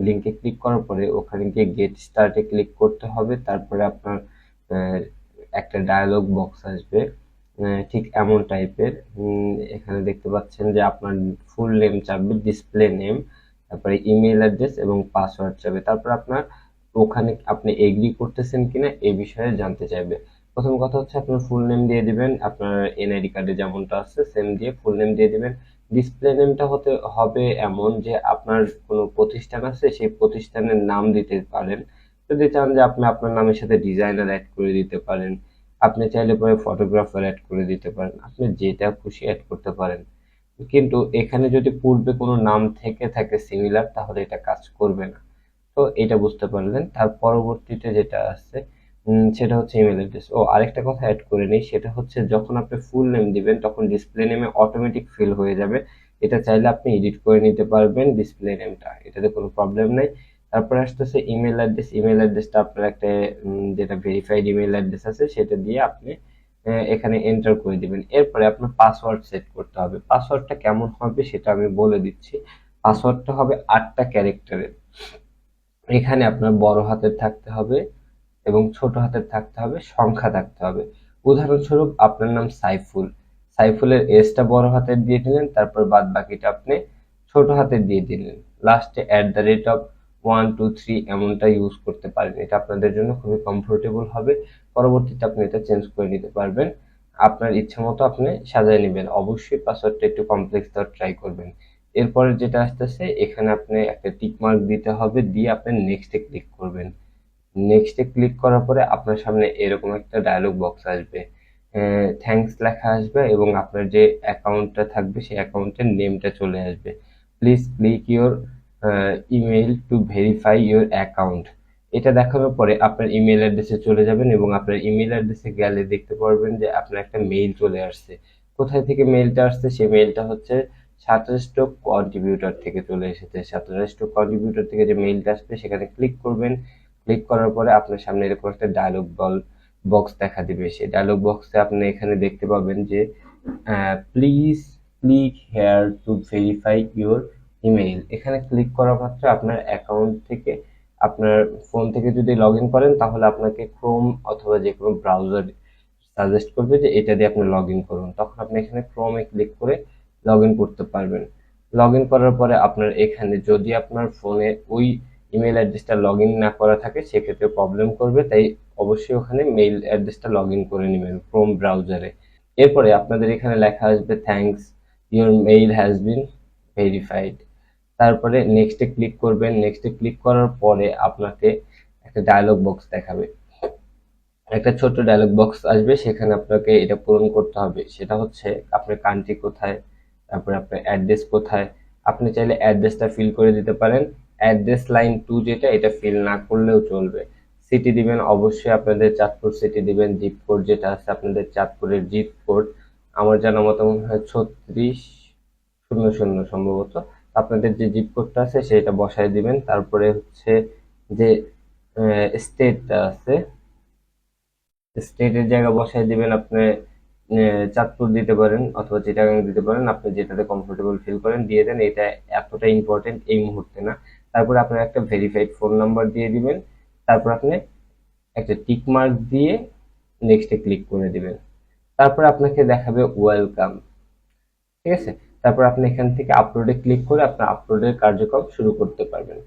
লিঙ্কে ক্লিক করার পরে ওখানে গিয়ে গেট স্টার্টে ক্লিক করতে হবে। তারপরে আপনার একটা ডায়ালগ বক্স আসবে ঠিক এমন টাইপের। এখানে দেখতে পাচ্ছেন যে আপনার ফুল নেম চাইবে, ডিসপ্লে নেম, তারপরে ইমেল অ্যাড্রেস এবং পাসওয়ার্ড চাইবে। তারপর আপনার ওখানে আপনি এগ্রি করতেছেন কিনা এই বিষয়ে জানতে চাইবে। প্রথম কথা হচ্ছে আপনার ফুল নেম দিয়ে দিবেন, আপনার এনআইডি কার্ডে যেমনটা আছে সেম দিয়ে ফুল নেম দিয়ে দিবেন। ডিসপ্লে নেমটা হতে হবে এমন যে আপনার কোনো প্রতিষ্ঠান আছে সেই প্রতিষ্ঠানের নাম দিতে পারেন। যদি চান যে আপনি আপনার নামের সাথে ডিজাইনার অ্যাড করে দিতে পারেন, আপনি চাইলে পরে ফটোগ্রাফার অ্যাড করে দিতে পারেন, আপনি যেটা খুশি অ্যাড করতে পারেন। কিন্তু এখানে যদি পূর্বে কোনো নাম থেকে থাকে সিমিলার তাহলে এটা কাজ করবে না। তো এটা বুঝতে পারলেন। তার পরবর্তীতে যেটা আছে সেটা হচ্ছে ইমেল অ্যাড্রেস। ও আরেকটা কথা অ্যাড করে নেই, সেটা হচ্ছে যখন আপনি ফুল নেম দিবেন তখন ডিসপ্লে নেমে অটোমেটিক ফিল হয়ে যাবে। এটা চাইলে আপনি এডিট করে নিতে পারবেন ডিসপ্লে নেমটা, এটাতে কোনো প্রবলেম নেই। তারপরে আসতেছে ইমেল অ্যাড্রেস। ইমেল অ্যাড্রেসটা আপনার একটা যেটা ভেরিফাইড ইমেল অ্যাড্রেস আছে সেটা দিয়ে আপনি এখানে এন্টার করে দিবেন। এরপরে আপনার পাসওয়ার্ড সেট করতে হবে। পাসওয়ার্ডটা কেমন হবে সেটা আমি বলে দিচ্ছি। পাসওয়ার্ডটা হবে 8টা ক্যারেক্টারের। এখানে আপনার বড় হাতের থাকতে হবে এবং ছোট হাতের থাকতে হবে, সংখ্যা থাকতে হবে। উদাহরণস্বরূপ আপনার নাম সাইফুল, সাইফুলের এসটা বড় হাতের দিয়ে দিলেন, তারপর বাদ বাকিটা আপনি ছোট হাতের দিয়ে দিলেন। লাস্টে @123 এমনটা ইউজ করতে পারেন, এটা আপনাদের জন্য খুবই কমফোর্টেবল হবে। পরবর্তীতে আপনি এটা চেঞ্জ করে নিতে পারবেন, আপনার ইচ্ছা মতো আপনি সাজায় নেবেন। অবশ্যই পাসওয়ার্ডটা একটু কমপ্লেক্স দেওয়ার ট্রাই করবেন। এরপরে যেটা আসতেছে এখানে আপনি একটা টিক মার্ক দিতে হবে, দিয়ে আপনি নেক্সটে ক্লিক করবেন। নেক্সটে ক্লিক করার পরে আপনার সামনে এরকম একটা ডায়লগ বক্স আসবে, থ্যাঙ্কস লেখা আসবে এবং আপনার যে অ্যাকাউন্টটা থাকবে সেই অ্যাকাউন্টের নেমটা চলে আসবে। Please click your email to verify your account. এটা দেখানোর পরে আপনার ইমেল অ্যাড্রেসে চলে যাবেন এবং আপনার ইমেল অ্যাড্রেসে গেলে দেখতে পারবেন যে আপনার একটা মেইল চলে আসছে। কোথায় থেকে মেইলটা আসছে? সেই মেইলটা হচ্ছে শাটারস্টক কন্ট্রিবিউটর থেকে চলে এসেছে। শাটারস্টক কন্ট্রিবিউটর থেকে যে মেইলটা আসবে সেখানে ক্লিক করবেন। ক্লিক করার পরে আপনার সামনে এরকম একটা ডায়লগ বক্স দেখা দিবে। সেই ডায়লগ বক্সে আপনি এখানে দেখতে পাবেন যে please click here to verify your email. এখানে ক্লিক করা মাত্র আপনার অ্যাকাউন্ট থেকে, আপনার ফোন থেকে যদি লগ ইন করেন তাহলে আপনাকে ক্রোম অথবা যে কোনো ব্রাউজার সাজেস্ট করবে যে এটা দিয়ে আপনি লগ ইন করুন। তখন আপনি এখানে ক্রোমে ক্লিক করে লগ ইন করতে পারবেন। লগ ইন করার পরে আপনার এখানে যদি আপনার ফোনে ওই ইমেল অ্যাড্রেসটা লগ ইন না করা থাকে সেক্ষেত্রে প্রবলেম করবে, তাই অবশ্যই ওখানে মেইল অ্যাড্রেসটা লগ ইন করে নেবেন ক্রোম ব্রাউজারে। এরপরে আপনাদের এখানে লেখা আসবে thanks your mail has been verified. তারপরে নেক্সটে ক্লিক করবেন। নেক্সটে ক্লিক করার পরে আপনাকে একটা ডায়লগ বক্স দেখাবে, একটা ছোট্ট ডায়লগ বক্স আসবে, সেখানে আপনাকে এটা পূরণ করতে হবে। সেটা হচ্ছে আপনার কান্ট্রি কোথায়, তারপরে আপনার অ্যাড্রেস কোথায়। আপনি চাইলে অ্যাড্রেসটা ফিল করে দিতে পারেন। অ্যাড্রেস লাইন 2 যেটা, এটা ফিল না করলেও চলবে। সিটি দিবেন, অবশ্যই আপনাদের চাঁদপুর সিটি দিবেন। জিপ কোড যেটা আছে আপনাদের চাঁদপুরের জিপ কোড, আমার জানা মতো মনে হয় 3600 সম্ভবত। আপনাদের যে জিপ কোডটা আছে সেটা বসায় দিবেন। তারপরে হচ্ছে যে স্টেটটা আছে, স্টেটের জায়গা বসায় দিবেন আপনি চাঁদপুর দিতে পারেন অথবা চিটাগাং দিতে পারেন, আপনি যেটাতে কমফোর্টেবল ফিল করেন দিয়ে দেন। এটা এতটা ইম্পর্টেন্ট এই মুহূর্তে না। তারপরে আপনার একটা ভেরিফাইড ফোন নাম্বার দিয়ে দিবেন। তারপর আপনি একটা টিক মার্ক দিয়ে নেক্সটে ক্লিক করে দিবেন। তারপর আপনাকে দেখাবে ওয়েলকাম, ঠিক আছে? তারপর আপনি এখান থেকে আপলোডে ক্লিক করে আপনার আপলোডের কার্যক্রম শুরু করতে পারবেন।